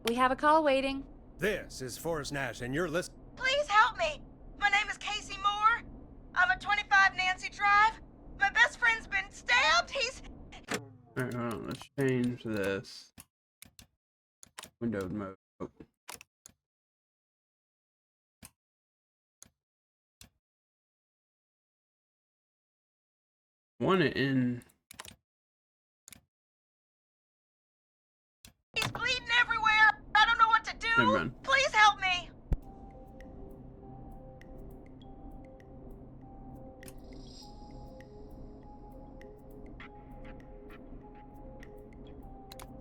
We have a call waiting. This is Forrest Nash, and you're listening. Please help me. My name is Casey Moore. I'm at 25 Nancy Drive. My best friend's been stabbed. He's... Alright, hold on. Let's change this. Windowed mode. Want it in. He's bleeding everywhere. I don't know what to do. Never mind. Please help me.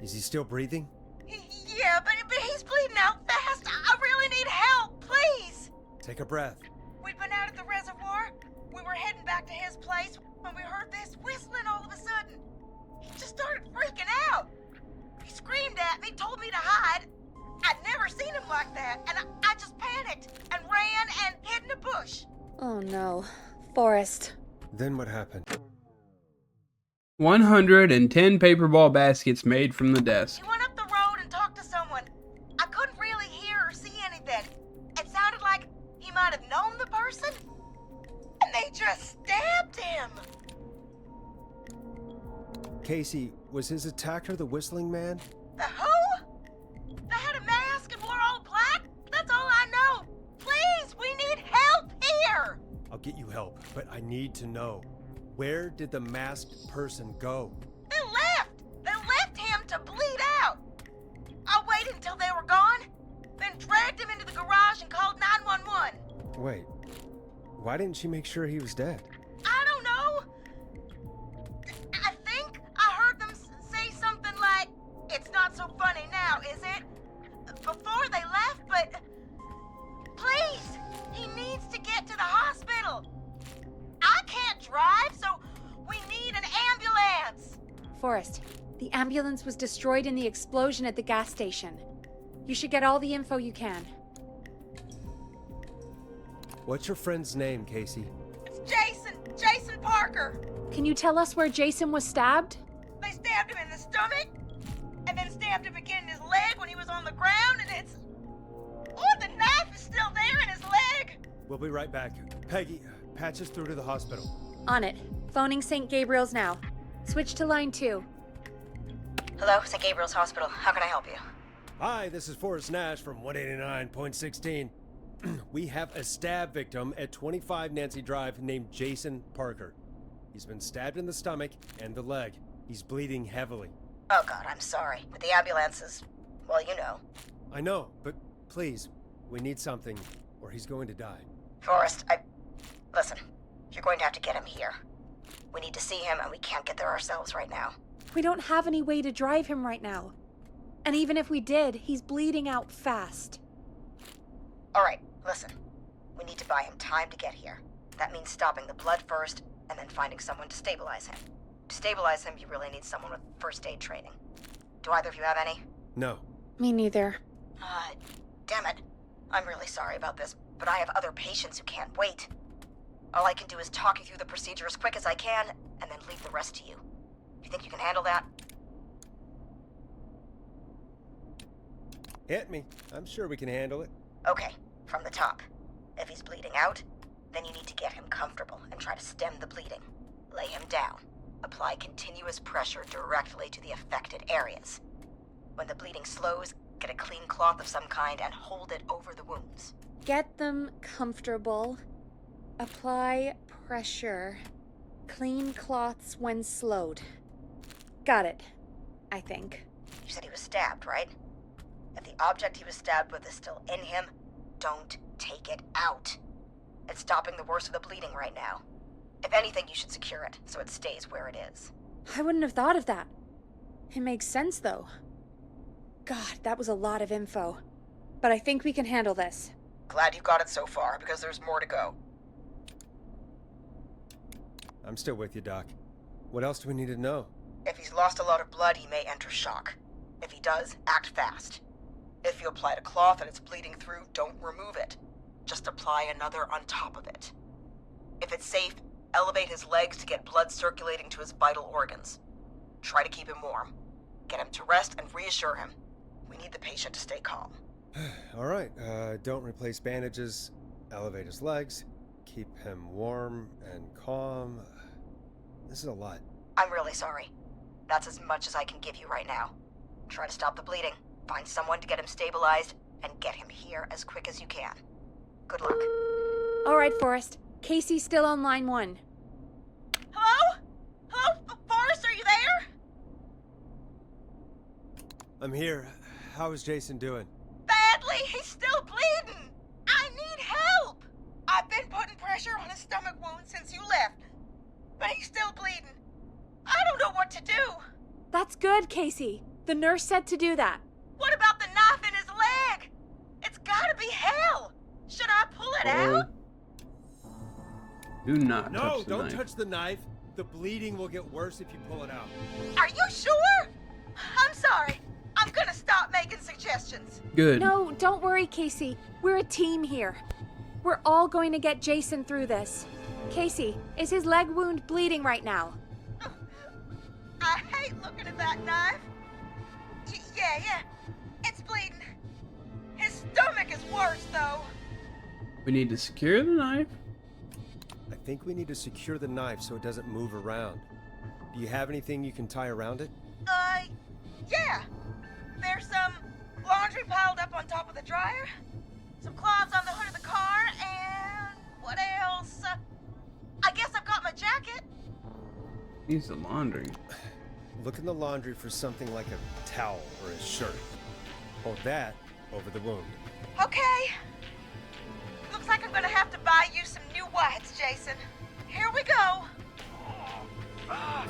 Is he still breathing? Yeah, but he's bleeding out fast. I really need help. Please. Take a breath. We'd been out at the reservoir. We were heading back to his place when we heard this whistling all of a sudden. He just started freaking out. He screamed at me, told me to hide. I'd never seen him like that, and I just panicked and ran and hid in a bush. Oh no. Forrest. Then what happened? 110 paper ball baskets made from the desk. He went up the road and talked to someone. I couldn't really hear or see anything. It sounded like he might have known the person, and they just stabbed him. Casey, was his attacker the whistling man? The who? They had a mask and wore all black? That's all I know. Please, we need help here. I'll get you help, but I need to know. Where did the masked person go? They left. They left him to bleed out. I waited until they were gone, then dragged him into the garage and called 911. Wait, why didn't she make sure he was dead? I don't know. I think I heard them say something like, "It's not so funny now, is it?" Before they left, but please, he needs to get to the hospital. I can't drive, so we need an ambulance. Forrest, the ambulance was destroyed in the explosion at the gas station. You should get all the info you can. What's your friend's name, Casey? It's Jason Parker. Can you tell us where Jason was stabbed? They stabbed him in the stomach, and then stabbed him again in his leg when he was on the ground, and it's... Oh, the knife is still there in his leg. We'll be right back. Peggy, patch us through to the hospital. On it. Phoning St. Gabriel's now. Switch to line 2. Hello, St. Gabriel's Hospital. How can I help you? Hi, this is Forrest Nash from 189.16. We have a stab victim at 25 Nancy Drive named Jason Parker. He's been stabbed in the stomach and the leg. He's bleeding heavily. Oh, God, I'm sorry. But the ambulance is... well, you know. I know, but please, we need something, or he's going to die. Forrest, Listen, you're going to have to get him here. We need to see him, and we can't get there ourselves right now. We don't have any way to drive him right now. And even if we did, he's bleeding out fast. All right, listen. We need to buy him time to get here. That means stopping the blood first, and then finding someone to stabilize him. To stabilize him, you really need someone with first aid training. Do either of you have any? No. Me neither. Damn it. I'm really sorry about this, but I have other patients who can't wait. All I can do is talk you through the procedure as quick as I can, and then leave the rest to you. You think you can handle that? Hit me. I'm sure we can handle it. Okay, from the top. If he's bleeding out, then you need to get him comfortable and try to stem the bleeding. Lay him down. Apply continuous pressure directly to the affected areas. When the bleeding slows, get a clean cloth of some kind and hold it over the wounds. Get them comfortable. Apply pressure. Clean cloths when slowed. Got it. I think. You said he was stabbed, right? If the object he was stabbed with is still in him, don't take it out. It's stopping the worst of the bleeding right now. If anything, you should secure it so it stays where it is. I wouldn't have thought of that. It makes sense, though. God, that was a lot of info. But I think we can handle this. Glad you got it so far, because there's more to go. I'm still with you, Doc. What else do we need to know? If he's lost a lot of blood, he may enter shock. If he does, act fast. If you applied a cloth and it's bleeding through, don't remove it. Just apply another on top of it. If it's safe, elevate his legs to get blood circulating to his vital organs. Try to keep him warm. Get him to rest and reassure him. We We need the patient to stay calm. All right, don't replace bandages, elevate his legs, keep him warm and calm. This is a lot. I'm really sorry. That's as much as I can give you right now. Try to stop the bleeding, find someone to get him stabilized, and get him here as quick as you can. Good luck. All right, Forrest. Casey's still on line 1. Hello? Hello, Forrest, are you there? I'm here. How is Jason doing? Badly, he's still bleeding. I need help. I've been putting pressure on his stomach wound since you left, but he's still bleeding. I don't know what to do. That's good, Casey. The nurse said to do that. What about the knife in his leg? It's gotta be hell. Should I pull it out? Do not No, touch the don't knife. touch the knife. The bleeding will get worse if you pull it out. Are you sure? I'm sorry. I'm gonna stop making suggestions. Good. No, don't worry, Casey. We're a team here. We're all going to get Jason through this. Casey, is his leg wound bleeding right now? I hate looking at that knife. Yeah. It's bleeding. His stomach is worse, though. We need to secure the knife. I think we need to secure the knife so it doesn't move around. Do you have anything you can tie around it? Yeah. There's some laundry piled up on top of the dryer, some cloths on the hood of the car, and what else? I guess I've got my jacket. Needs the laundry. Look in the laundry for something like a towel or a shirt. Hold that over the wound. Okay. Looks like I'm gonna have to buy you some new whites, Jason. Here we go. I'm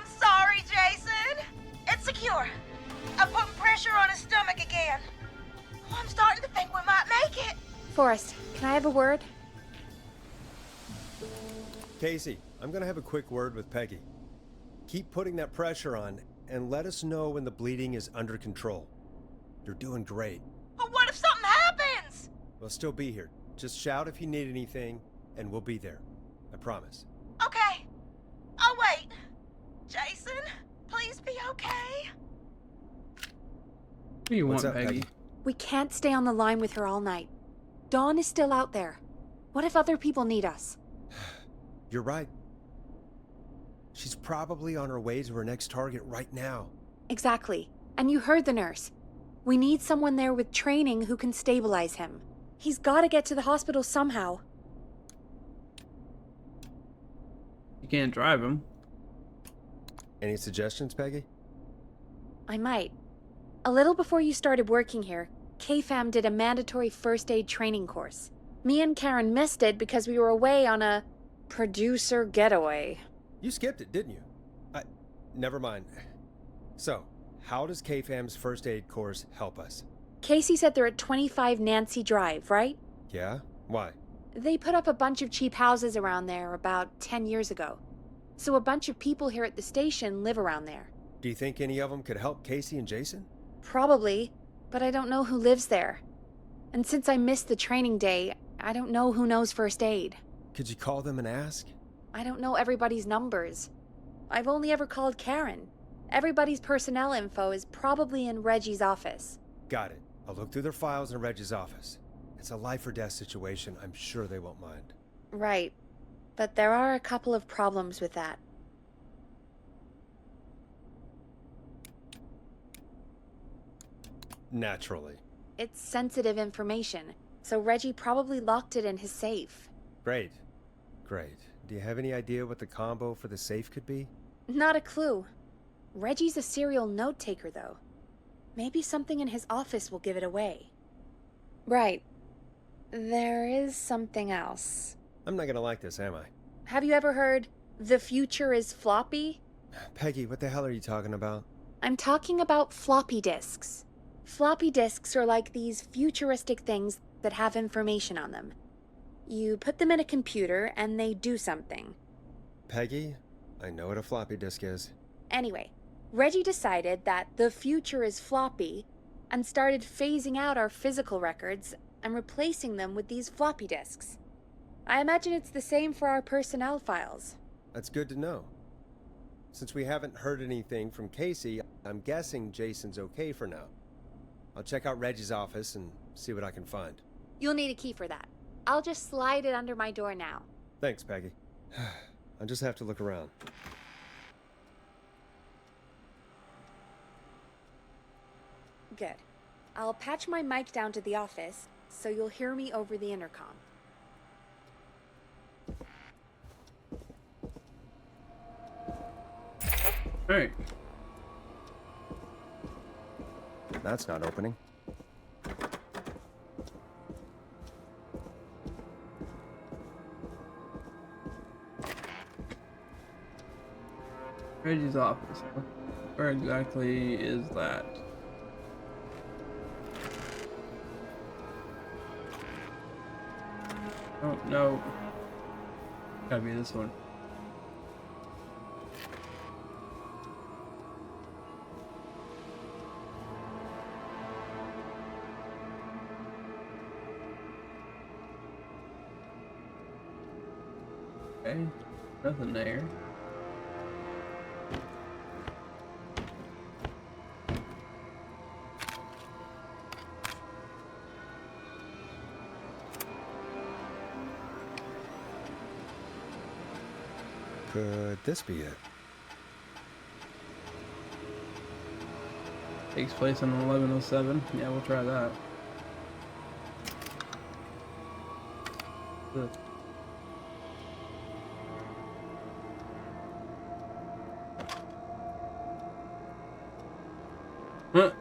sorry, Jason. It's secure. I'm putting pressure on his stomach again. I'm starting to think we might make it. Forrest, can I have a word? Casey, I'm gonna have a quick word with Peggy. Keep putting that pressure on and let us know when the bleeding is under control. You're doing great. But what if something happens? We'll still be here. Just shout if you need anything, and we'll be there. I promise. Okay. I'll wait. Jason, please be okay. What do you What's want, up, Peggy? We can't stay on the line with her all night. Dawn is still out there. What if other people need us? You're right. She's probably on her way to her next target right now. Exactly. And you heard the nurse. We need someone there with training who can stabilize him. He's got to get to the hospital somehow. You can't drive him. Any suggestions, Peggy? I might. A little before you started working here, KFAM did a mandatory first aid training course. Me and Karen missed it because we were away on a producer getaway. You skipped it, didn't you? Never mind. So, how does KFAM's first aid course help us? Casey said they're at 25 Nancy Drive, right? Yeah? Why? They put up a bunch of cheap houses around there about 10 years ago. So a bunch of people here at the station live around there. Do you think any of them could help Casey and Jason? Probably, but I don't know who lives there. And since I missed the training day, I don't know who knows first aid. Could you call them and ask? I don't know everybody's numbers. I've only ever called Karen. Everybody's personnel info is probably in Reggie's office. Got it. I'll look through their files in Reggie's office. It's a life or death situation. I'm sure they won't mind. Right. But there are a couple of problems with that. Naturally. It's sensitive information, so Reggie probably locked it in his safe. Great. Great. Do you have any idea what the combo for the safe could be? Not a clue. Reggie's a serial note-taker, though. Maybe something in his office will give it away. Right. There is something else. I'm not gonna like this, am I? Have you ever heard, "The future is floppy"? Peggy, what the hell are you talking about? I'm talking about floppy disks. Floppy disks are like these futuristic things that have information on them. You put them in a computer and they do something. Peggy, I know what a floppy disk is. Anyway, Reggie decided that the future is floppy and started phasing out our physical records and replacing them with these floppy disks. I imagine it's the same for our personnel files. That's good to know. Since we haven't heard anything from Casey, I'm guessing Jason's okay for now. I'll check out Reggie's office and see what I can find. You'll need a key for that. I'll just slide it under my door now. Thanks, Peggy. I just have to look around. Good. I'll patch my mic down to the office, so you'll hear me over the intercom. Hey. That's not opening. Reggie's office. Where exactly is that? Oh, no. Gotta be this one. Okay, nothing there. Could this be it? Takes place on 1107. Yeah, we'll try that. Ugh. Huh.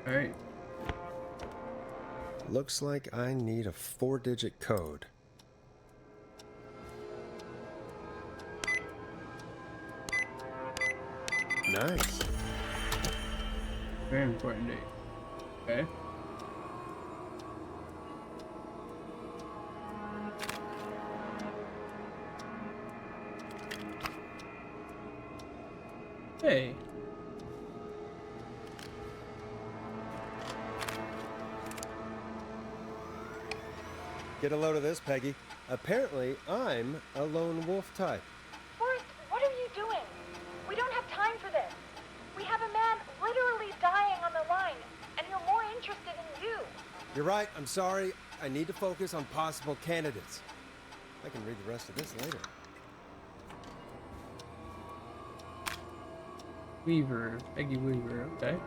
Alright. Looks like I need a 4-digit code. Nice. Very important date. Okay. Hey. Get a load of this, Peggy. Apparently, I'm a lone wolf type. Forrest, what are you doing? We don't have time for this. We have a man literally dying on the line, and you're more interested in you. You're right, I'm sorry. I need to focus on possible candidates. I can read the rest of this later. Weaver. Peggy Weaver. Okay.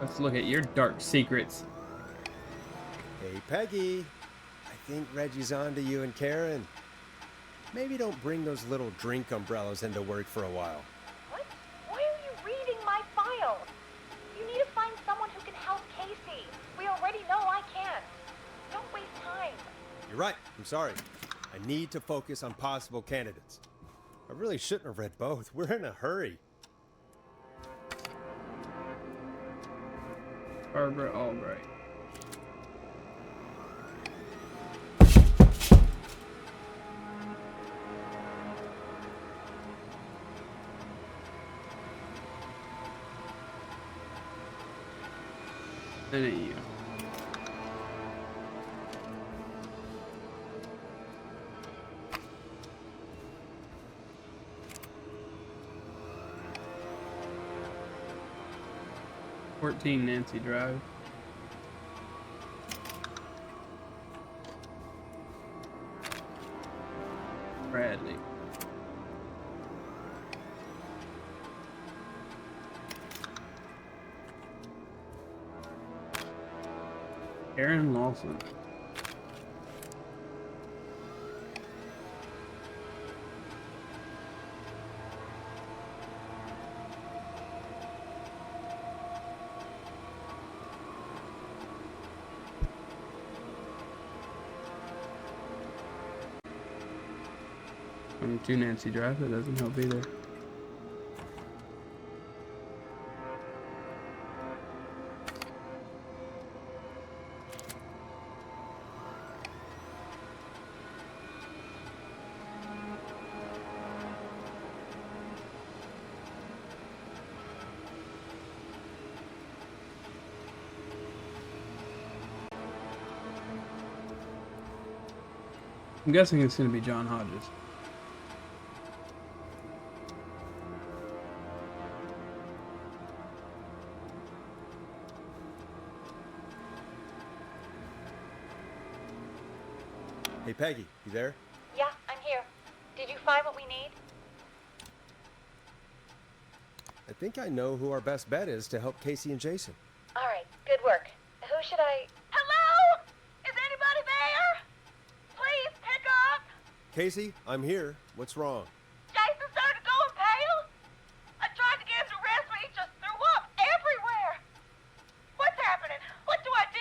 Let's look at your dark secrets. Hey, Peggy. I think Reggie's on to you and Karen. Maybe don't bring those little drink umbrellas into work for a while. What? Why are you reading my file? You need to find someone who can help Casey. We already know I can. Don't waste time. You're right, I'm sorry. I need to focus on possible candidates. I really shouldn't have read both. We're in a hurry. Barbara Albright. That ain't you. "14 Nancy Drive." Bradley. Aaron Lawson. "2 Nancy Drive," that doesn't help either. I'm guessing it's going to be John Hodges. Hey, Peggy, you there? Yeah, I'm here. Did you find what we need? I think I know who our best bet is to help Casey and Jason. All right, good work. Who should I... Hello? Is anybody there? Please pick up. Casey, I'm here. What's wrong? Jason started going pale. I tried to get him to rest, but he just threw up everywhere. What's happening? What do I do?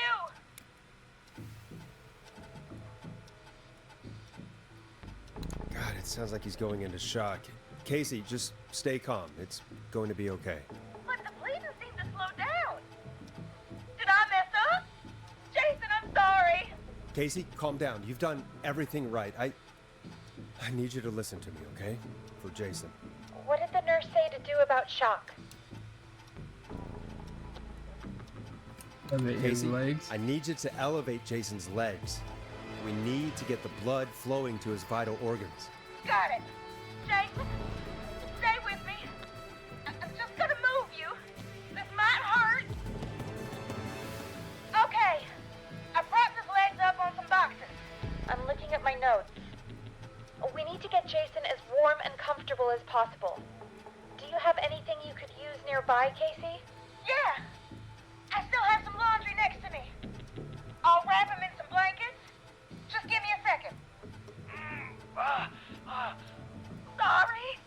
God, it sounds like he's going into shock. Casey, just stay calm. It's going to be okay. But the bleeding seemed to slow down. Did I mess up? Jason, I'm sorry. Casey, calm down. You've done everything right. I need you to listen to me, okay? For Jason. What did the nurse say to do about shock? Elevate his Casey, legs. I need you to elevate Jason's legs. We need to get the blood flowing to his vital organs. Got it. Jason, stay with me. I'm just gonna move you. This might hurt. Okay. I propped his legs up on some boxes. I'm looking at my notes. We need to get Jason as warm and comfortable as possible. Do you have anything you could use nearby, Casey? Yeah. I still have some laundry next to me. I'll wrap him in some blankets. Just give me a second. Sorry.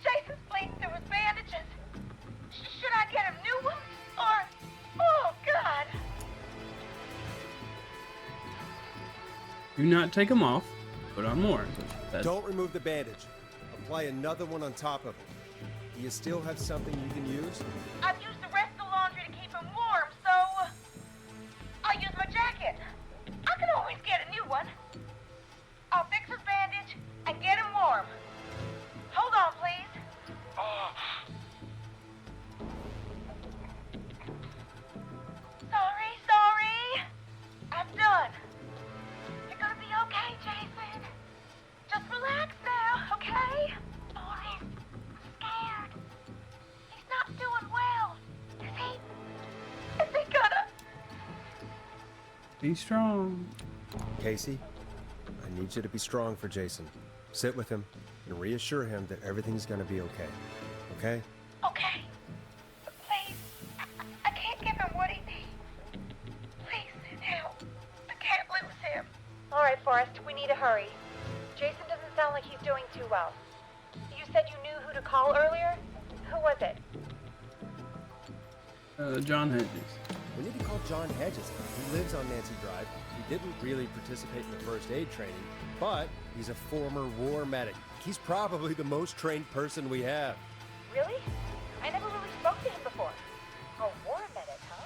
Jason's bleeding through his bandages. Should I get him new ones? Or... Oh, God. Do not take them off. Put on more. That's, Don't remove the bandage. Apply another one on top of it. Do you still have something you can use? I've used the rest of the laundry to keep him warm, so... I'll use my jacket. I can always get a new one. I'll fix his bandage and get him warm. Hold on, please. Sorry. I'm done. You're gonna be okay, Jason. Just relax now, okay? Boris, I'm scared. He's not doing well. Is he gonna... be strong. Casey, I need you to be strong for Jason. Sit with him and reassure him that everything's gonna be okay. Okay? Okay. Please. I can't give him what he needs. Please, help. I can't lose him. All right, Forrest, we need to hurry. Jason doesn't sound like he's doing too well. You said you knew who to call earlier? Who was it? John Hedges. We need to call John Hedges. He lives on Nancy Drive. He didn't really participate in the first aid training, but he's a former war medic. He's probably the most trained person we have. Really? I never really spoke to him before. A war medic, huh?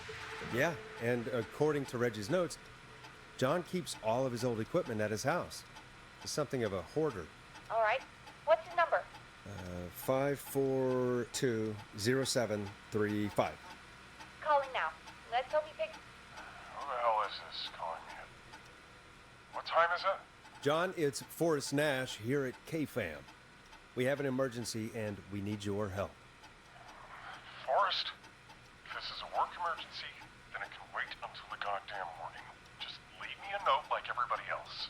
Yeah, and according to Reggie's notes, John keeps all of his old equipment at his house. He's something of a hoarder. All right. What's his number? 5420735. Calling now. Let's hope he picks... Who the hell is this calling me? What time is it? John, it's Forrest Nash here at KFAM. We have an emergency and we need your help. Forrest? If this is a work emergency, then it can wait until the goddamn morning. Just leave me a note like everybody else.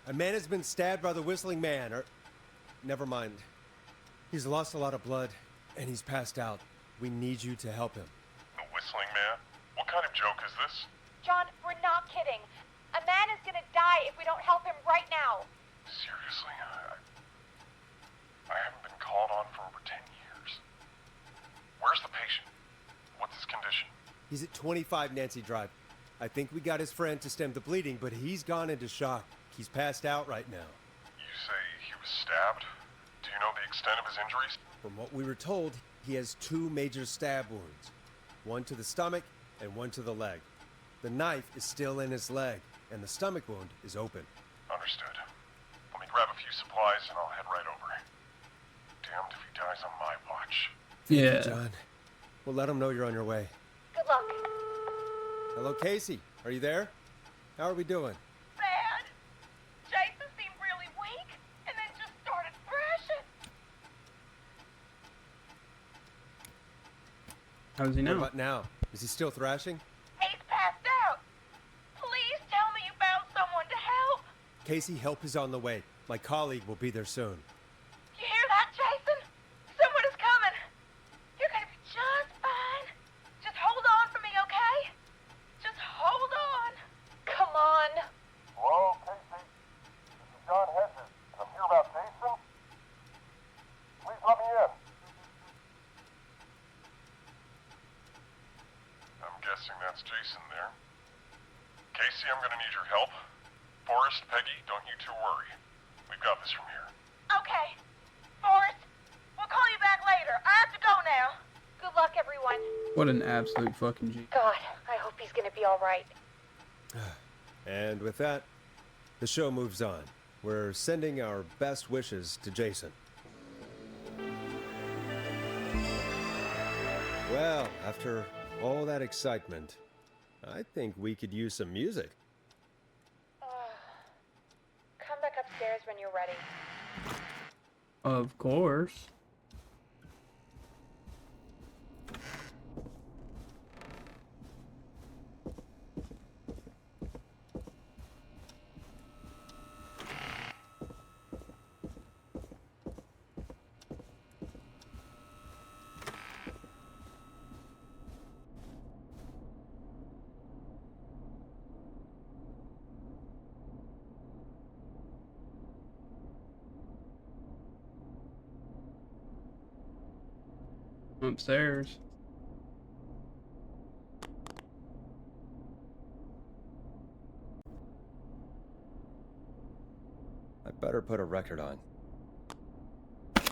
A man has been stabbed by the Whistling Man, or... Never mind. He's lost a lot of blood, and he's passed out. We need you to help him. The Whistling Man? What kind of joke is this? John, we're not kidding. A man is gonna die if we don't help him right now. Seriously? I haven't been called on for over 10 years. Where's the patient? What's his condition? He's at 25 Nancy Drive. I think we got his friend to stem the bleeding, but he's gone into shock. He's passed out right now. You say he was stabbed? Do you know the extent of his injuries? From what we were told, he has 2 major stab wounds. One to the stomach and one to the leg. The knife is still in his leg, and the stomach wound is open. Understood. Let me grab a few supplies and I'll head right over. Damned if he dies on my watch. Yeah. John, we'll let him know you're on your way. Good luck. Hello, Casey. Are you there? How are we doing? Bad. Jason seemed really weak, and then just started thrashing. How's he What now? about now? Is he still thrashing? He's Casey, help is on the way. My colleague will be there soon. You hear that, Jason? Someone is coming. You're gonna be just fine. Just hold on for me, okay? Just hold on. Come on. Hello, Casey. This is John Hedges. I'm here about Jason. Please let me in. I'm guessing that's Jason there. Casey, I'm gonna need your help. Forrest, Peggy, don't you two worry. We've got this from here. Okay. Forrest, we'll call you back later. I have to go now. Good luck, everyone. What an absolute fucking G. God, I hope he's gonna be all right. And with that, the show moves on. We're sending our best wishes to Jason. Well, after all that excitement, I think we could use some music. Come back upstairs when you're ready. Of course. Upstairs. I better put a record on. I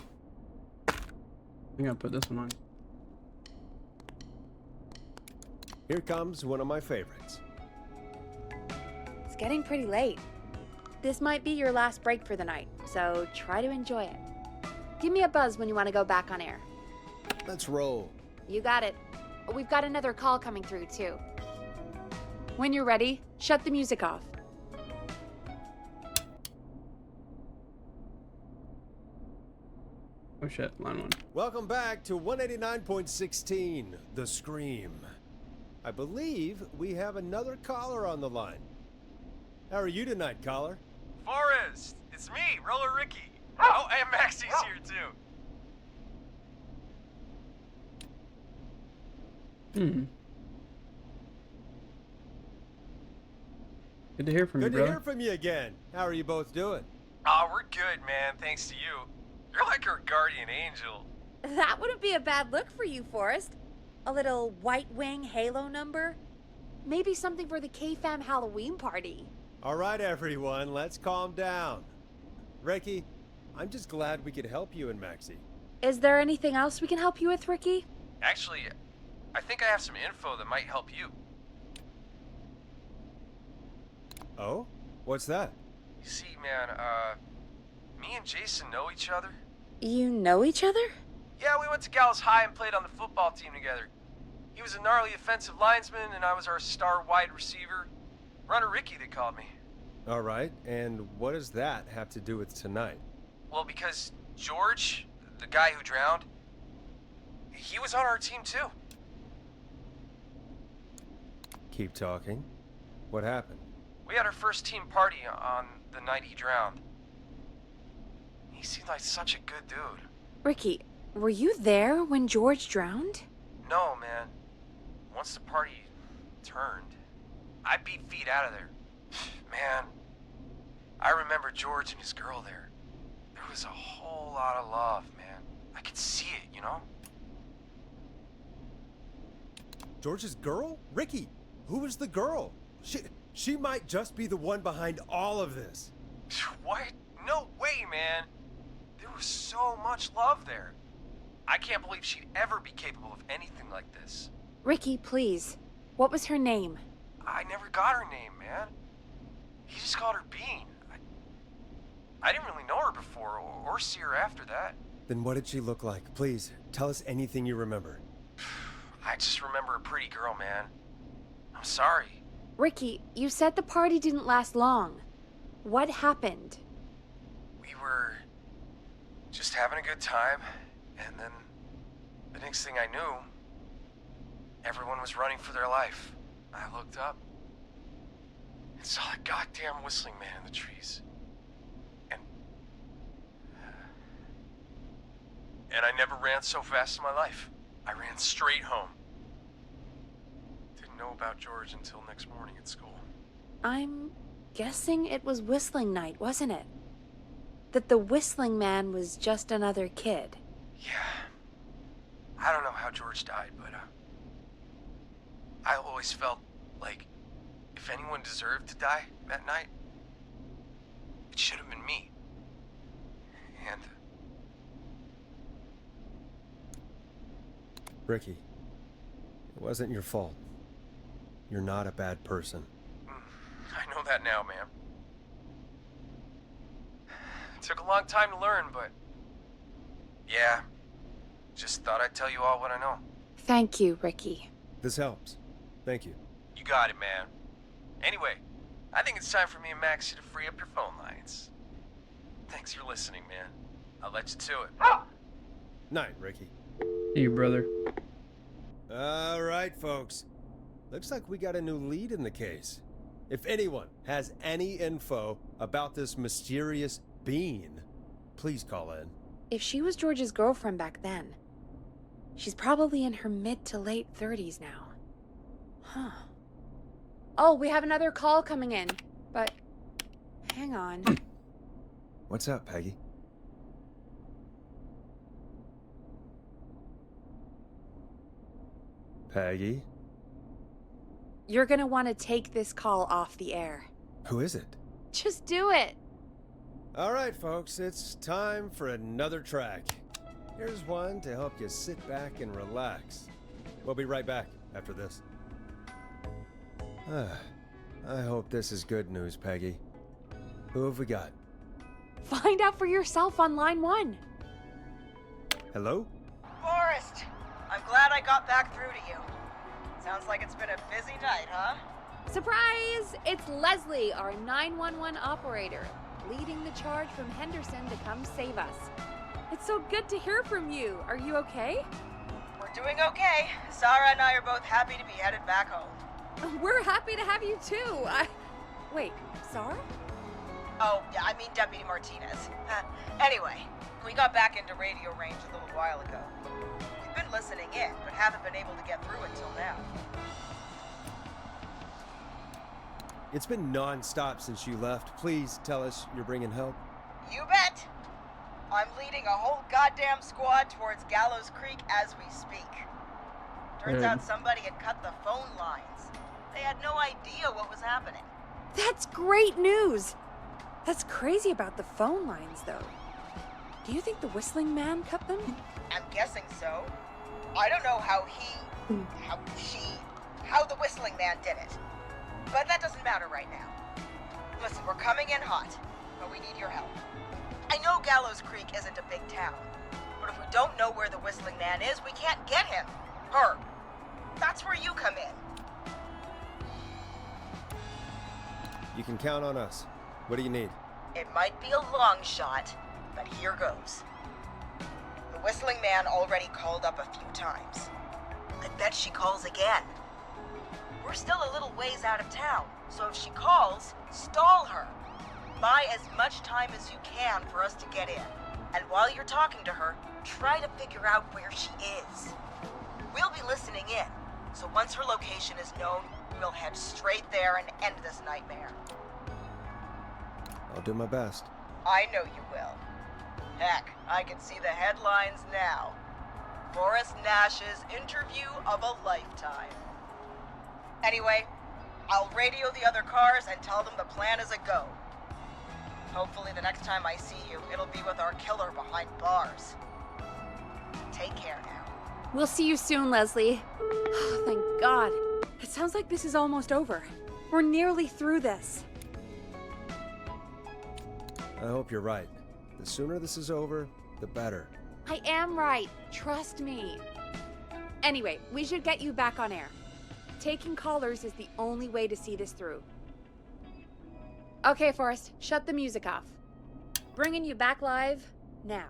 think I put this one on. Here comes one of my favorites. It's getting pretty late. This might be your last break for the night, so try to enjoy it. Give me a buzz when you want to go back on air. Let's roll. You got it. We've got another call coming through, too. When you're ready, shut the music off. Oh shit, line one. Welcome back to 189.16, The Scream. I believe we have another caller on the line. How are you tonight, caller? Forrest, it's me, Roller Ricky. Oh, and Maxie's here too. Good to hear from Good you, to brother. hear from you again. How are you both doing? Oh, we're good, man, thanks to you. You're like our guardian angel. That wouldn't be a bad look for you, Forrest. A little White Wing Halo number? Maybe something for the K-Fam Halloween party. All right, everyone, let's calm down. Ricky, I'm just glad we could help you and Maxie. Is there anything else we can help you with, Ricky? Actually, I think I have some info that might help you. Oh? What's that? You see, man, me and Jason know each other. You know each other? Yeah, we went to Gallows High and played on the football team together. He was a gnarly offensive linesman, and I was our star wide receiver. Runner Ricky, they called me. All right, and what does that have to do with tonight? Well, because George, the guy who drowned, he was on our team too. Keep talking. What happened? We had our first team party on the night he drowned. He seemed like such a good dude. Ricky, were you there when George drowned? No, man. Once the party turned, I beat feet out of there. Man, I remember George and his girl there. There was a whole lot of love, man. I could see it, you know? George's girl? Ricky, who was the girl? She might just be the one behind all of this. What? No way, man. There was so much love there. I can't believe she'd ever be capable of anything like this. Ricky, please. What was her name? I never got her name, man. He just called her Bean. I didn't really know her before, or see her after that. Then what did she look like? Please, tell us anything you remember. I just remember a pretty girl, man. I'm sorry. Ricky, you said the party didn't last long. What happened? We were just having a good time, and then the next thing I knew, everyone was running for their life. I looked up, and saw a goddamn whistling man in the trees. And I never ran so fast in my life. I ran straight home. Didn't know about George until next morning at school. I'm guessing it was whistling night, wasn't it? That the whistling man was just another kid. Yeah. I don't know how George died, but I always felt like if anyone deserved to die that night, it should have been me. And Ricky, it wasn't your fault. You're not a bad person. I know that now, man. It took a long time to learn, but yeah, just thought I'd tell you all what I know. Thank you, Ricky. This helps. Thank you. You got it, man. Anyway, I think it's time for me and Maxie to free up your phone lines. Thanks for listening, man. I'll let you to it. Night, Ricky. See you, brother. All right, folks. Looks like we got a new lead in the case. If anyone has any info about this mysterious being, please call in. If she was George's girlfriend back then, she's probably in her mid to late 30s now. Huh. Oh, we have another call coming in, but hang on. What's up, Peggy? Peggy? You're gonna want to take this call off the air. Who is it? Just do it. All right, folks, it's time for another track. Here's one to help you sit back and relax. We'll be right back after this. I hope this is good news, Peggy. Who have we got? Find out for yourself on line 1. Hello? Forrest, I'm glad I got back through to you. Sounds like it's been a busy night, huh? Surprise! It's Leslie, our 911 operator, leading the charge from Henderson to come save us. It's so good to hear from you. Are you okay? We're doing okay. Sarah and I are both happy to be headed back home. We're happy to have you too. Wait, Sarah? Oh, yeah, I mean Deputy Martinez. Anyway, we got back into radio range a little while ago. We've been listening in, but haven't been able to get through until now. It's been non-stop since you left. Please tell us you're bringing help. You bet! I'm leading a whole goddamn squad towards Gallows Creek as we speak. Turns out somebody had cut the phone lines. They had no idea what was happening. That's great news. That's crazy about the phone lines, though. Do you think the whistling man cut them? I'm guessing so. I don't know how the whistling man did it. But that doesn't matter right now. Listen, we're coming in hot, but we need your help. I know Gallows Creek isn't a big town, but if we don't know where the whistling man is, we can't get him. Her. That's where you come in. You can count on us. What do you need? It might be a long shot, but here goes. The whistling man already called up a few times. I bet she calls again. We're still a little ways out of town, so if she calls, stall her. Buy as much time as you can for us to get in. And while you're talking to her, try to figure out where she is. We'll be listening in, so once her location is known, we'll head straight there and end this nightmare. I'll do my best. I know you will. Heck, I can see the headlines now. Forrest Nash's interview of a lifetime. Anyway, I'll radio the other cars and tell them the plan is a go. Hopefully the next time I see you, it'll be with our killer behind bars. Take care now. We'll see you soon, Leslie. Thank God. It sounds like this is almost over. We're nearly through this. I hope you're right. The sooner this is over, the better. I am right. Trust me. Anyway, we should get you back on air. Taking callers is the only way to see this through. Okay, Forrest, shut the music off. Bringing you back live now.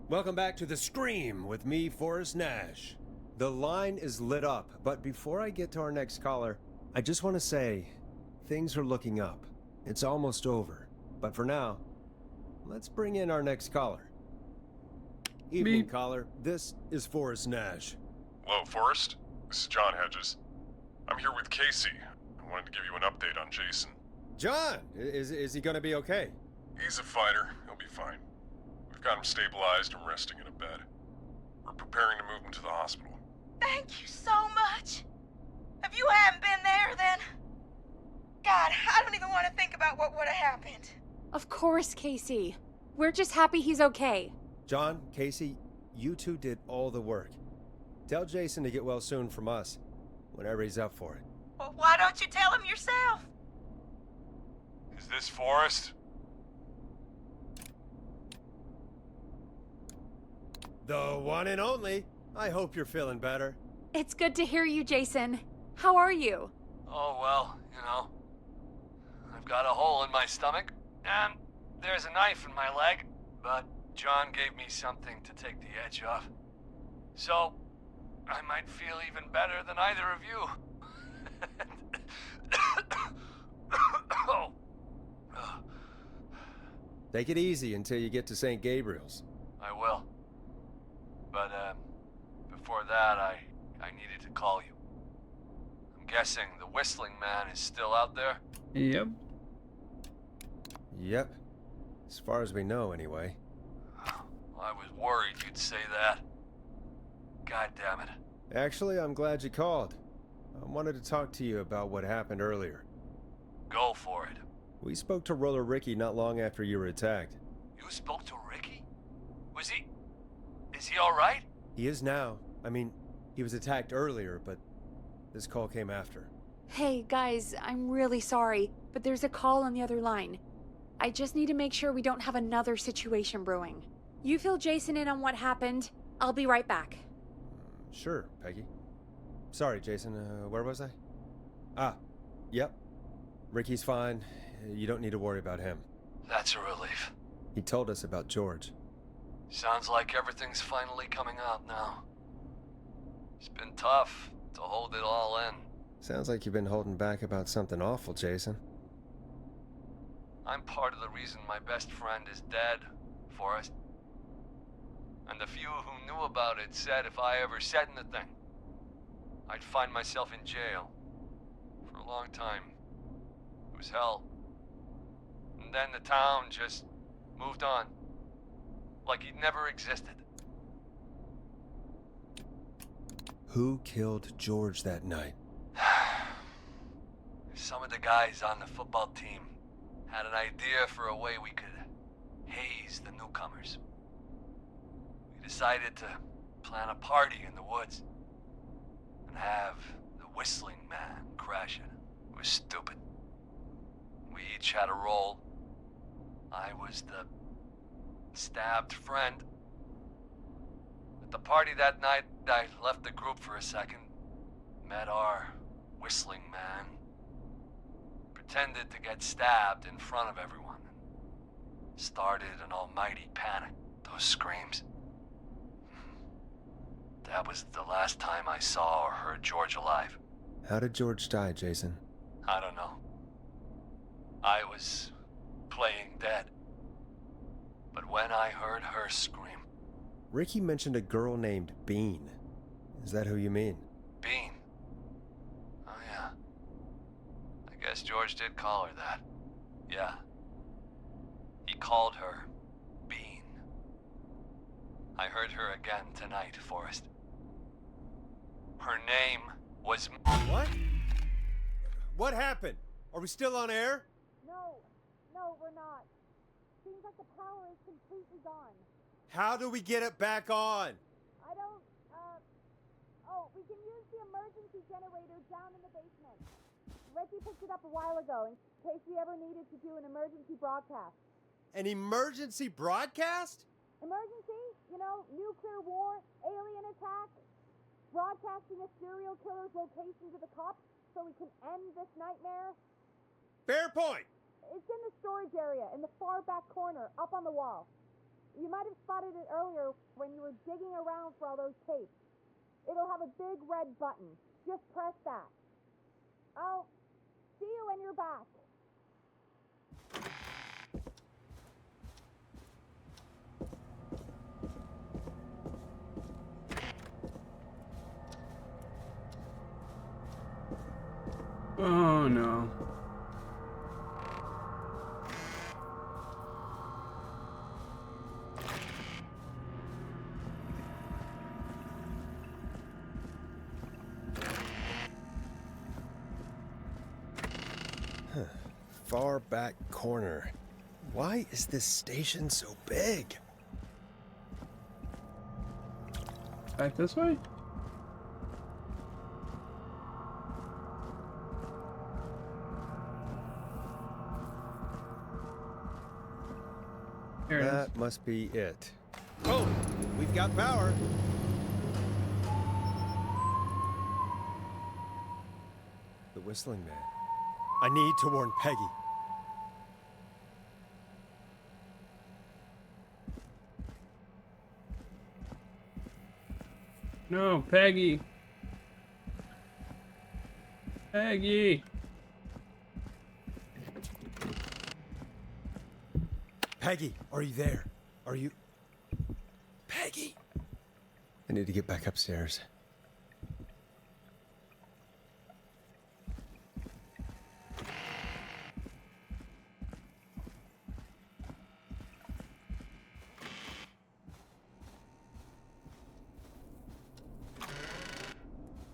Welcome back to The Scream with me, Forrest Nash. The line is lit up, but before I get to our next caller, I just want to say things are looking up. It's almost over. But for now, let's bring in our next caller. Evening, Beep. caller. This is Forrest Nash. Hello, Forrest. This is John Hedges. I'm here with Casey. I wanted to give you an update on Jason. John, is he gonna be okay? He's a fighter. He'll be fine. We've got him stabilized and resting in a bed. We're preparing to move him to the hospital. Thank you so much. If you hadn't been there, then... God, I don't even want to think about what would have happened. Of course, Casey. We're just happy he's okay. John, Casey, you two did all the work. Tell Jason to get well soon from us, whenever he's up for it. Well, why don't you tell him yourself? Is this Forrest? The one and only. I hope you're feeling better. It's good to hear you, Jason. How are you? Oh, well, you know. I've got a hole in my stomach, and there's a knife in my leg, but John gave me something to take the edge off. So, I might feel even better than either of you. Oh. Take it easy until you get to St. Gabriel's. I will. But, before that, I needed to call you. I'm guessing the Whistling Man is still out there? Yep. Yep. As far as we know, anyway. I was worried you'd say that. God damn it. Actually, I'm glad you called. I wanted to talk to you about what happened earlier. Go for it. We spoke to Roller Ricky not long after you were attacked. You spoke to Ricky? Is he alright? He is now. I mean, he was attacked earlier, but this call came after. Hey, guys, I'm really sorry, but there's a call on the other line. I just need to make sure we don't have another situation brewing. You fill Jason in on what happened. I'll be right back. Sure, Peggy. Sorry, Jason. Where was I? Ah, yep. Ricky's fine. You don't need to worry about him. That's a relief. He told us about George. Sounds like everything's finally coming out now. It's been tough to hold it all in. Sounds like you've been holding back about something awful, Jason. I'm part of the reason my best friend is dead, Forrest. And the few who knew about it said if I ever said anything, I'd find myself in jail. For a long time. It was hell. And then the town just moved on. Like he'd never existed. Who killed George that night? Some of the guys on the football team had an idea for a way we could haze the newcomers. We decided to plan a party in the woods and have the Whistling Man crash it. It was stupid. We each had a role. I was the stabbed friend. At the party that night, I left the group for a second, met our Whistling Man, pretended to get stabbed in front of everyone, started an almighty panic. Those screams. That was the last time I saw or heard George alive. How did George die, Jason? I don't know. I was playing dead. But when I heard her scream... Ricky mentioned a girl named Bean. Is that who you mean? Bean? Oh yeah. I guess George did call her that. Yeah. He called her Bean. I heard her again tonight, Forrest. Her name was... What? What happened? Are we still on air? No, we're not. Seems like the power is completely gone. How do we get it back on? I don't, we can use the emergency generator down in the basement. Reggie picked it up a while ago in case we ever needed to do an emergency broadcast. An emergency broadcast? Emergency? You know, nuclear war, alien attack, broadcasting a serial killer's location to the cops so we can end this nightmare. Fair point. It's in the storage area in the far back corner, up on the wall. You might have spotted it earlier when you were digging around for all those tapes. It'll have a big red button. Just press that. I'll See you when you're back. Oh no. Far back corner. Why is this station so big? Back this way? Here it is. That must be it. Oh, we've got power. The whistling man. I need to warn Peggy. No, Peggy. Peggy. Peggy, are you there? Are you... Peggy? I need to get back upstairs.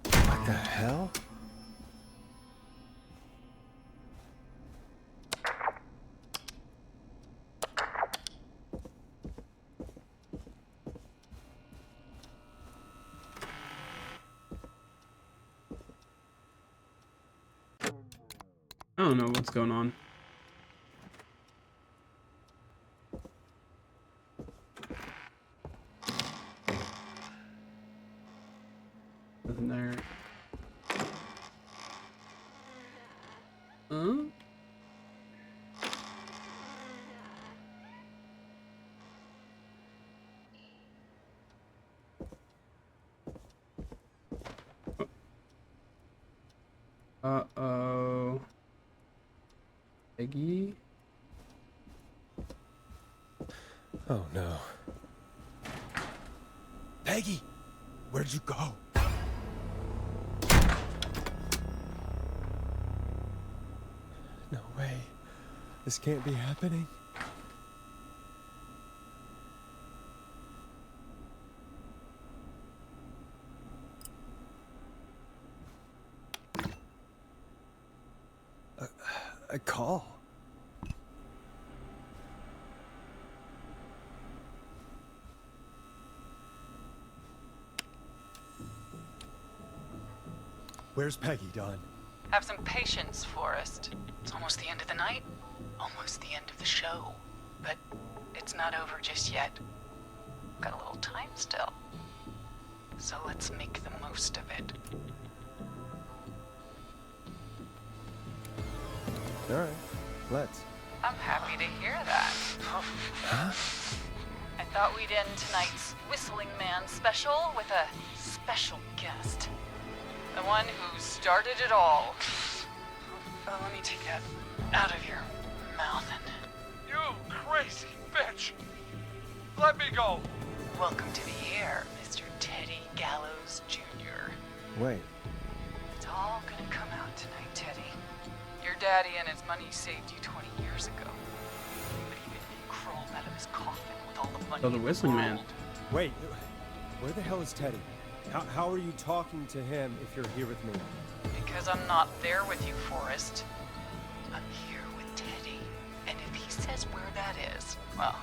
What the hell? I don't know what's going on. Nothing there. Huh? Uh-oh. Peggy? Oh no. Peggy! Where'd you go? No way. This can't be happening. A call. Where's Peggy, Don? Have some patience, Forrest. It's almost the end of the night, almost the end of the show. But it's not over just yet. Got a little time still. So let's make the most of it. All right, let's. I'm happy to hear that. Huh? I thought we'd end tonight's Whistling Man special with a special guest. The one who started it all. Let me take that out of your mouth and... You crazy bitch! Let me go! Welcome to the air, Mr. Teddy Gallows Jr. Wait, It's all gonna come out tonight, Teddy. Your daddy and his money saved you 20 years ago. But even he crawled out of his coffin with all the money Oh, the in Whistling world. Man. wait. Where the hell is Teddy? How are you talking to him if you're here with me? Because I'm not there with you, Forrest. I'm here with Teddy. And if he says where that is, well,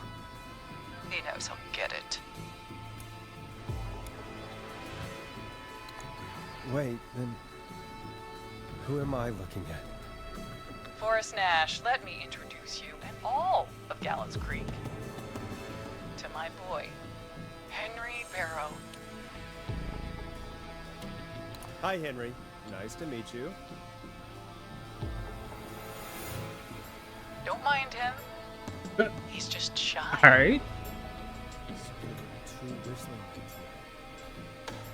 he knows he'll get it. Wait, then who am I looking at? Forrest Nash, let me introduce you and all of Gallows Creek to my boy, Henry Barrow. Hi, Henry. Nice to meet you. Don't mind him. He's just shy. Alright. Two whistling things.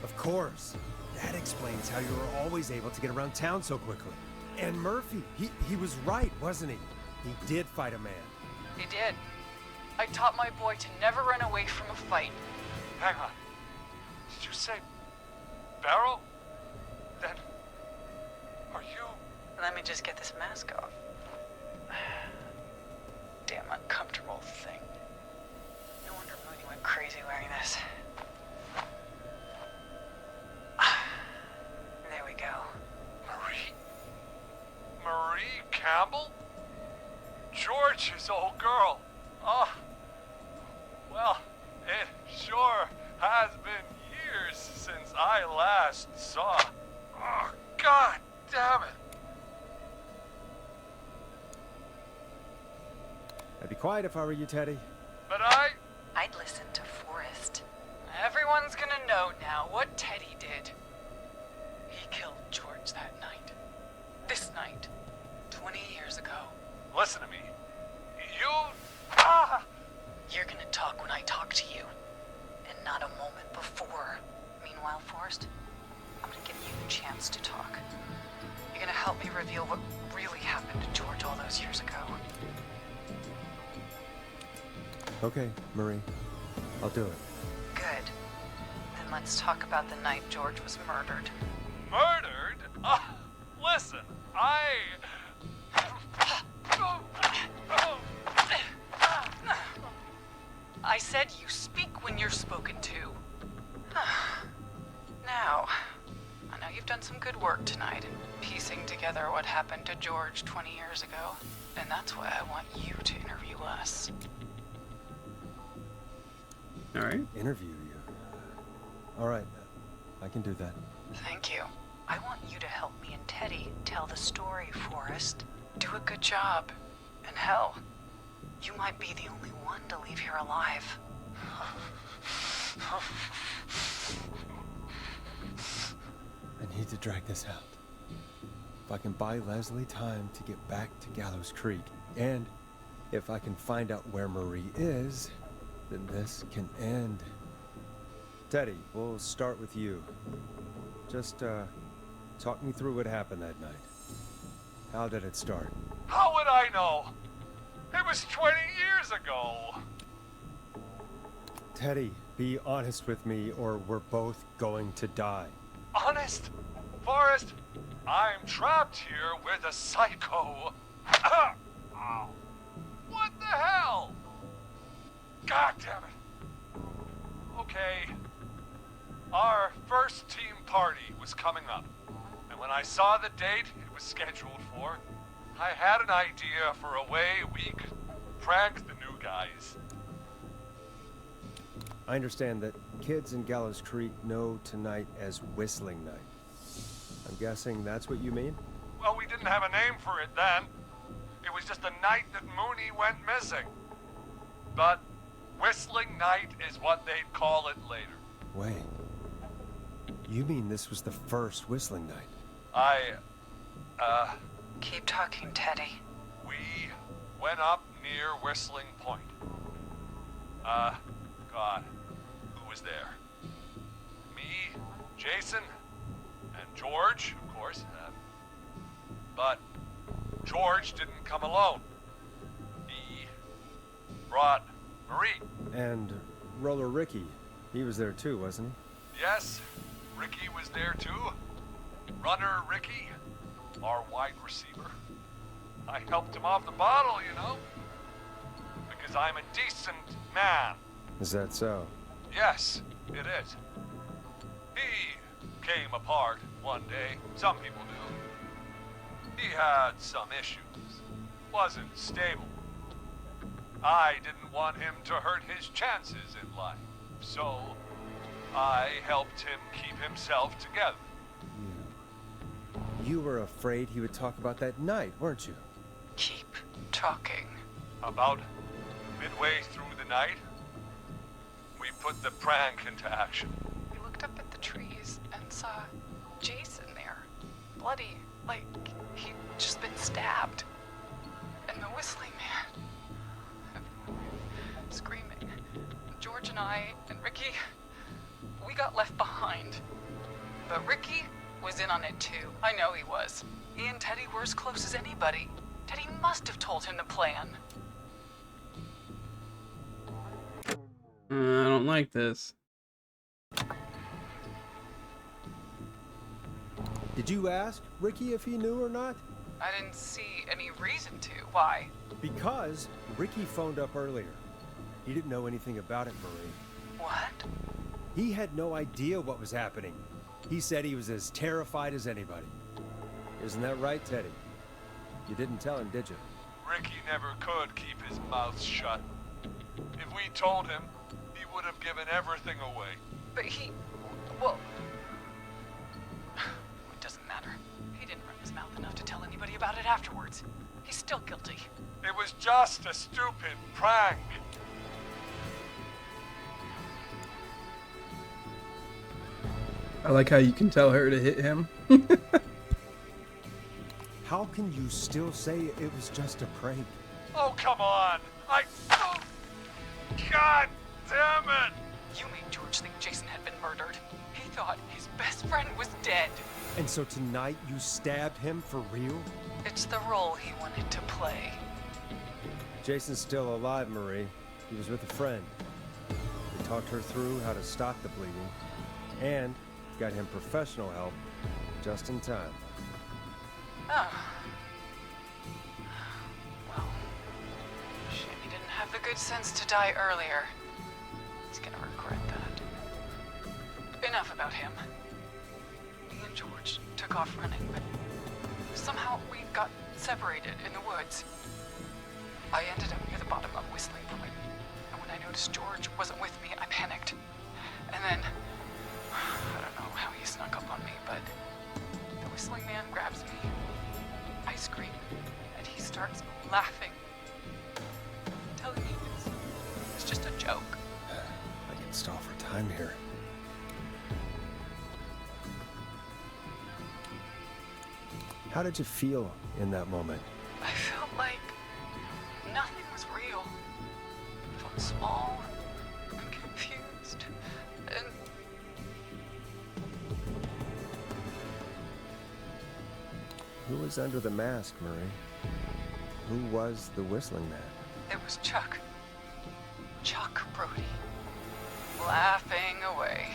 Of course. That explains how you were always able to get around town so quickly. And Murphy, he was right, wasn't he? He did fight a man. He did. I taught my boy to never run away from a fight. Hang on. Did you say Barrow? Then are you? Let me just get this mask off. Damn uncomfortable thing. No wonder Mooney went crazy wearing this. There we go. Marie? Marie Campbell? George's old girl. Oh, well, it sure has been years since I last saw. Oh, God damn it. I'd be quiet if I were you, Teddy. But I'd listen to Forrest. Everyone's gonna know now what Teddy did. He killed George that night. This night. 20 years ago. listen to me. You're gonna talk when I talk to you, and not a moment before. Meanwhile, Forrest, I'm gonna give you the chance to talk. You're gonna help me reveal what really happened to George all those years ago. Okay, Marie. I'll do it. Good. Then let's talk about the night George was murdered. Murdered? Listen, I said you speak when you're spoken to. Now, I know you've done some good work tonight in piecing together what happened to George 20 years ago, and that's why I want you to interview us. All right. Interview you. All right. I can do that. Thank you. I want you to help me and Teddy tell the story, Forrest. Do a good job. And hell, you might be the only one to leave here alive. I need to drag this out. If I can buy Leslie time to get back to Gallows Creek, and if I can find out where Marie is, then this can end. Teddy, we'll start with you. Just, talk me through what happened that night. How did it start? how would I know? It was 20 years ago. Teddy, be honest with me or we're both going to die. Honest? Forrest, I'm trapped here with a psycho. Ow. What the hell? God damn it. Okay. Our first team party was coming up. And when I saw the date it was scheduled for, I had an idea for a way we could prank the new guys. I understand that kids in Gallows Creek know tonight as Whistling Night. I'm guessing that's what you mean? Well, we didn't have a name for it then. It was just the night that Mooney went missing. But Whistling Night is what they'd call it later. Wait. You mean this was the first Whistling Night? Keep talking, Teddy. We went up near Whistling Point. God, who was there? Me, Jason, and George, of course. But George didn't come alone. He brought Marie. And Roller Ricky, he was there too, wasn't he? Yes, Ricky was there too. Runner Ricky, our wide receiver. I helped him off the bottle, you know. Because I'm a decent man. Is that so? Yes, it is. He came apart one day. Some people do. He had some issues. Wasn't stable. I didn't want him to hurt his chances in life. So, I helped him keep himself together. You were afraid he would talk about that night, weren't you? Keep talking. About midway through the night, we put the prank into action. We looked up at the trees and saw Jason there. Bloody, like he'd just been stabbed. And the Whistling Man. Screaming. George and I and Ricky, we got left behind. But Ricky was in on it too. I know he was. He and Teddy were as close as anybody. Teddy must have told him the plan. I don't like this. Did you ask Ricky if he knew or not? I didn't see any reason to. Why? Because Ricky phoned up earlier. He didn't know anything about it, Marie. What? He had no idea what was happening. He said he was as terrified as anybody. Isn't that right, Teddy? You didn't tell him, did you? Ricky never could keep his mouth shut. If we told him, he would have given everything away. But well... It doesn't matter. He didn't run his mouth enough to tell anybody about it afterwards. He's still guilty. It was just a stupid prank. I like how you can tell her to hit him. How can you still say it was just a prank? Oh, come on. Oh, God damn it. You made George think Jason had been murdered. He thought his best friend was dead. And so tonight you stabbed him for real? It's the role he wanted to play. Jason's still alive, Marie. He was with a friend. We talked her through how to stop the bleeding and got him professional help just in time. Oh. Well, shame he didn't have the good sense to die earlier. He's gonna regret that. Enough about him. Me and George took off running, but somehow we got separated in the woods. I ended up near the bottom of Whistling Point, and when I noticed George wasn't with me, I panicked. And then, I don't know how he snuck up on me, but the Whistling Man grabs me. I scream, and he starts laughing, telling me it's just a joke. I can stall for time here. How did you feel in that moment? I felt like nothing was real. I felt small and confused, and Who was under the mask, Marie? Who was the Whistling Man? it was Chuck. Chuck Brody. Laughing away.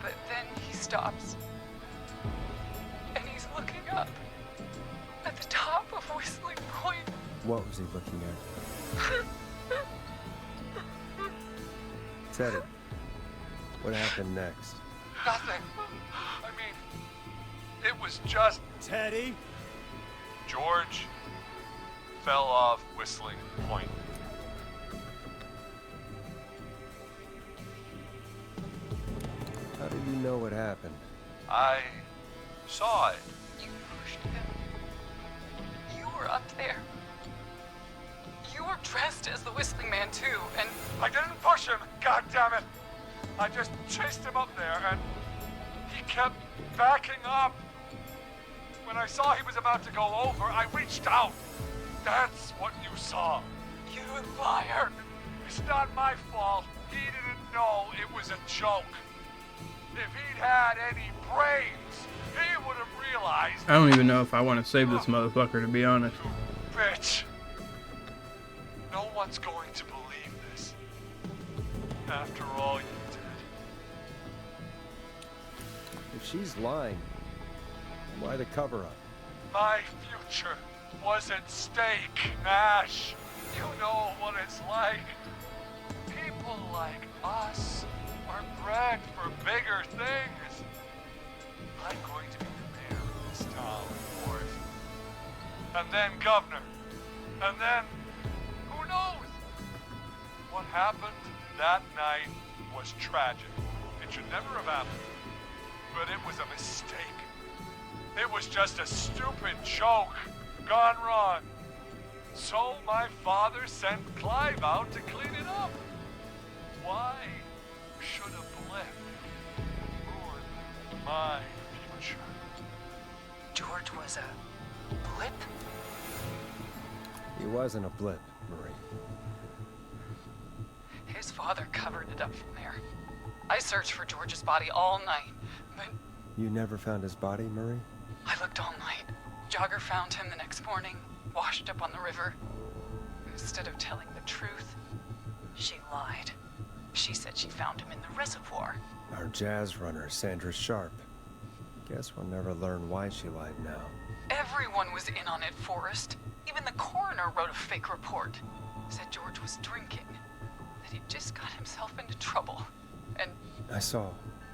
But then he stops. And he's looking up. At the top of Whistling Point. What was he looking at? Teddy, what happened next? Nothing. I mean, it was just Teddy? George fell off Whistling Point. How do you know what happened? I saw it. You pushed him. You were up there. You were dressed as the Whistling Man too, and I didn't push him, God damn it! I just chased him up there and he kept backing up. When I saw he was about to go over, I reached out. That's what you saw. you liar. It's not my fault. He didn't know it was a joke. If he'd had any brains, he would have realized. I don't even know if I want to save this motherfucker, to be honest. Bitch. No one's going to believe this. After all you did. If she's lying, why the cover-up? My future was at stake, Nash. You know what it's like. People like us are bred for bigger things. I'm going to be the mayor of this town, Forrest. And then governor. And then, who knows? What happened that night was tragic. It should never have happened. But it was a mistake. It was just a stupid joke gone wrong. So my father sent Clive out to clean it up. Why should a blip ruin my future? George was a blip? He wasn't a blip, Marie. His father covered it up from there. I searched for George's body all night, but You never found his body, Marie? I looked all night. Jogger found him the next morning, washed up on the river. Instead of telling the truth, she lied. She said she found him in the reservoir. Our jazz runner, Sandra Sharp. Guess we'll never learn why she lied now. Everyone was in on it, Forrest. Even the coroner wrote a fake report. Said George was drinking. That he just got himself into trouble. And I saw.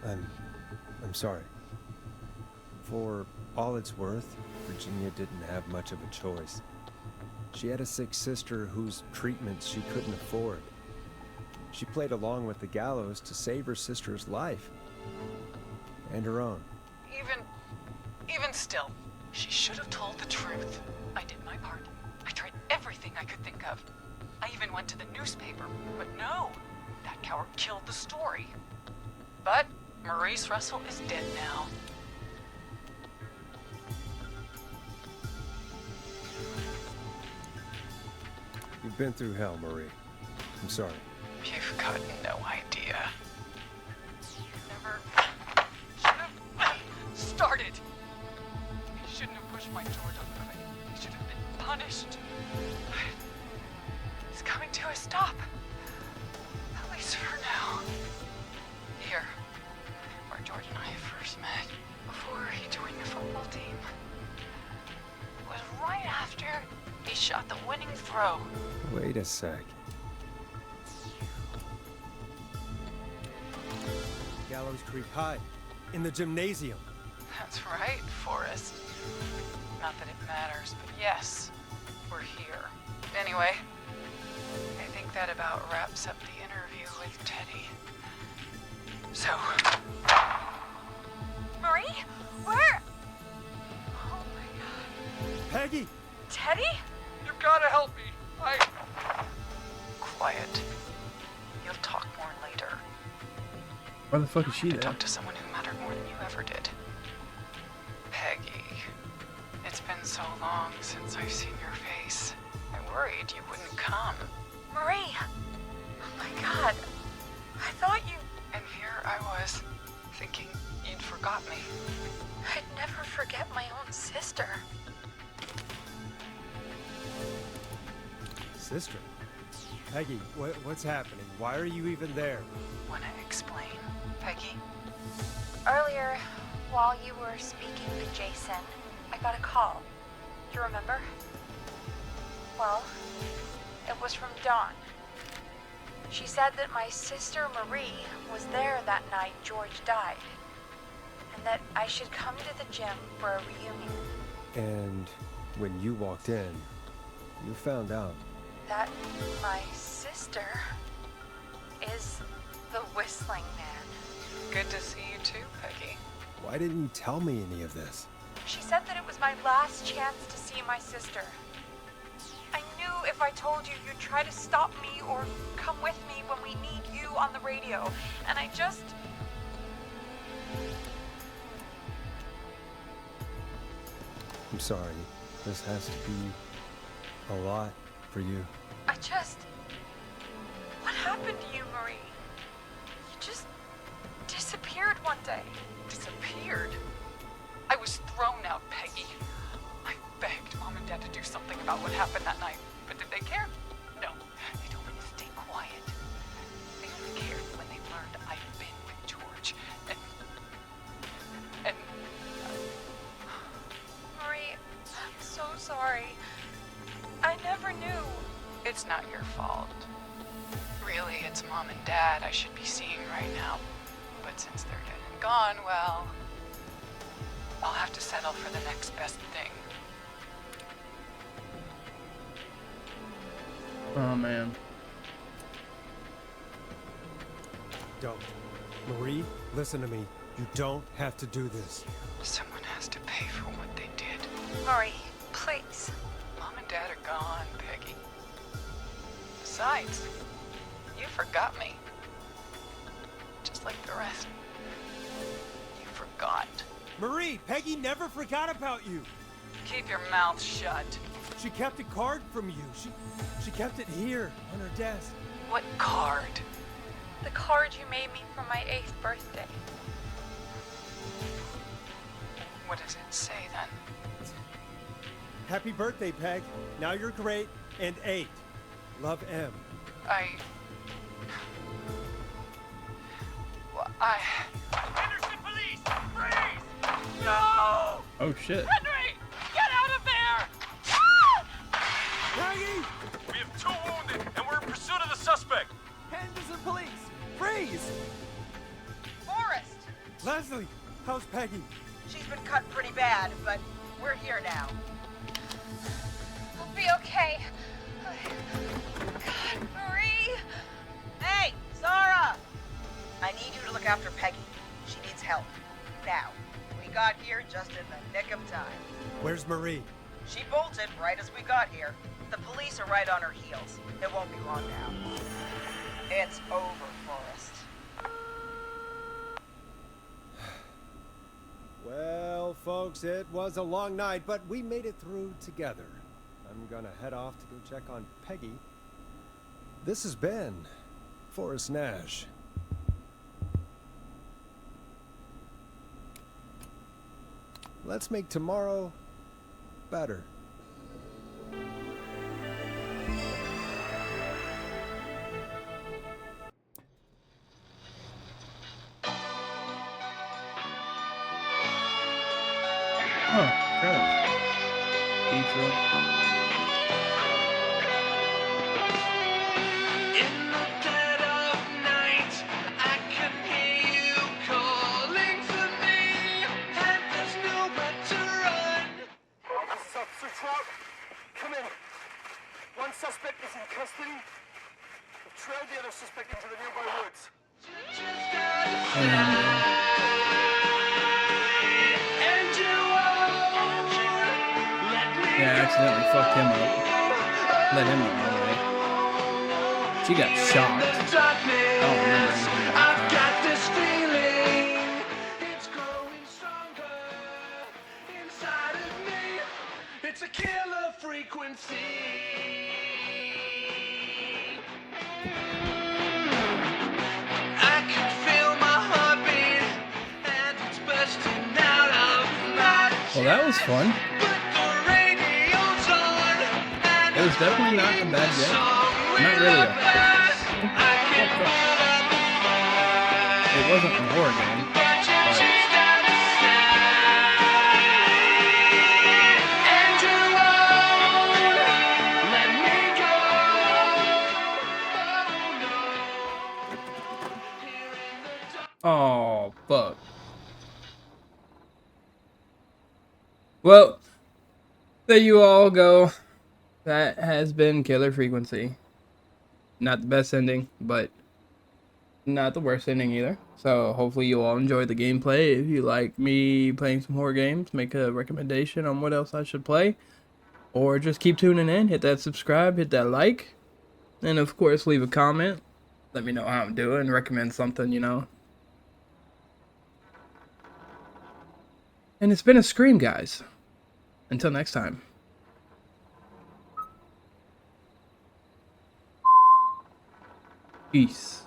I'm sorry. For all it's worth, Virginia didn't have much of a choice. She had a sick sister whose treatments she couldn't afford. She played along with the gallows to save her sister's life. And her own. Even still, she should have told the truth. I did my part. I tried everything I could think of. I even went to the newspaper, but no, that coward killed the story. But Maurice Russell is dead now. You've been through hell, Marie. I'm sorry. You've got no idea. You never should have started. He shouldn't have pushed my George on the cliff. He should have been punished. He's coming to a stop. At least for now. Here, where George and I first met, before he joined the football team, was right after he shot the winning throw. Wait a sec. Gallows Creek High, in the gymnasium. That's right, Forrest. Not that it matters, but yes, we're here. Anyway, I think that about wraps up the interview with Teddy. So... Marie? Where? Oh my god. Peggy! Teddy? You gotta help me. Quiet. You'll talk more later. Why the fuck is she I there? talked to someone who mattered more than you ever did. Peggy. It's been so long since I've seen your face. I worried you wouldn't come. Marie! Oh my god. I thought you... And here I was, thinking you'd forgot me. I'd never forget my own sister. Sister? Peggy, what's happening? Why are you even there? Wanna explain, Peggy? Earlier, while you were speaking to Jason, I got a call. You remember? Well, it was from Dawn. She said that my sister Marie was there that night George died, and that I should come to the gym for a reunion. And when you walked in, you found out. That my sister is the Whistling Man. Good to see you too, Peggy. Why didn't you tell me any of this? She said that it was my last chance to see my sister. I knew if I told you, you'd try to stop me or come with me when we need you on the radio. And I just... I'm sorry. This has to be a lot for you. I just... What happened to you, Marie? You just disappeared one day. Disappeared? I was thrown out, Peggy. I begged Mom and Dad to do something about what happened that night, but did they care? No. They told me to stay quiet. They only cared when they learned I'd been with George. And... Marie, I'm so sorry. I never knew. It's not your fault. Really, it's Mom and Dad I should be seeing right now. But since they're dead and gone, well... I'll have to settle for the next best thing. Oh man. Don't. Marie, listen to me. You don't have to do this. Someone has to pay for what they did. Marie, please. Mom and Dad are gone, Peggy. Besides, you forgot me. Just like the rest. You forgot. Marie, Peggy never forgot about you. Keep your mouth shut. She kept a card from you. She kept it here on her desk. What card? The card you made me for my 8th birthday. What does it say then? Happy birthday, Peg. Now you're great and 8. Love, M. Henderson police! Freeze! No! Oh shit. Henry! Get out of there! Peggy! We have 2 wounded, and we're in pursuit of the suspect. Henderson police! Freeze! Forrest! Leslie, how's Peggy? She's been cut pretty bad, but we're here now. I'll be okay. God, Marie! Hey, Zara! I need you to look after Peggy. She needs help. Now. We got here just in the nick of time. Where's Marie? She bolted right as we got here. The police are right on her heels. It won't be long now. It's over, Forrest. Well, folks, it was a long night, but we made it through together. I'm gonna head off to go check on Peggy. This has been Forrest Nash. Let's make tomorrow better. Oh, credits. Pizza. In the dead of night, I can hear you calling for me, and there's nowhere to run. This is Officer Trout. Come in. One suspect is in custody. We've trailed the other suspect into the nearby woods. And you won't let me Yeah, I accidentally fucked him up. Let him run away. She got shocked. I don't remember anything about I've that. got this feeling. It's growing stronger inside of me. It's a killer frequency. I can feel my heartbeat, and it's bursting out of my Well, that was fun. but the radio's on, and It was definitely not a bad game. Not really It wasn't a horror game. Oh, fuck. Well, there you all go. That has been Killer Frequency. Not the best ending, but not the worst ending either. So hopefully you all enjoyed the gameplay. If you like me playing some horror games, make a recommendation on what else I should play. Or just keep tuning in, hit that subscribe, hit that like. And of course leave a comment. Let me know how I'm doing, recommend something, you know. And it's been a Scream, guys. Until next time. Peace.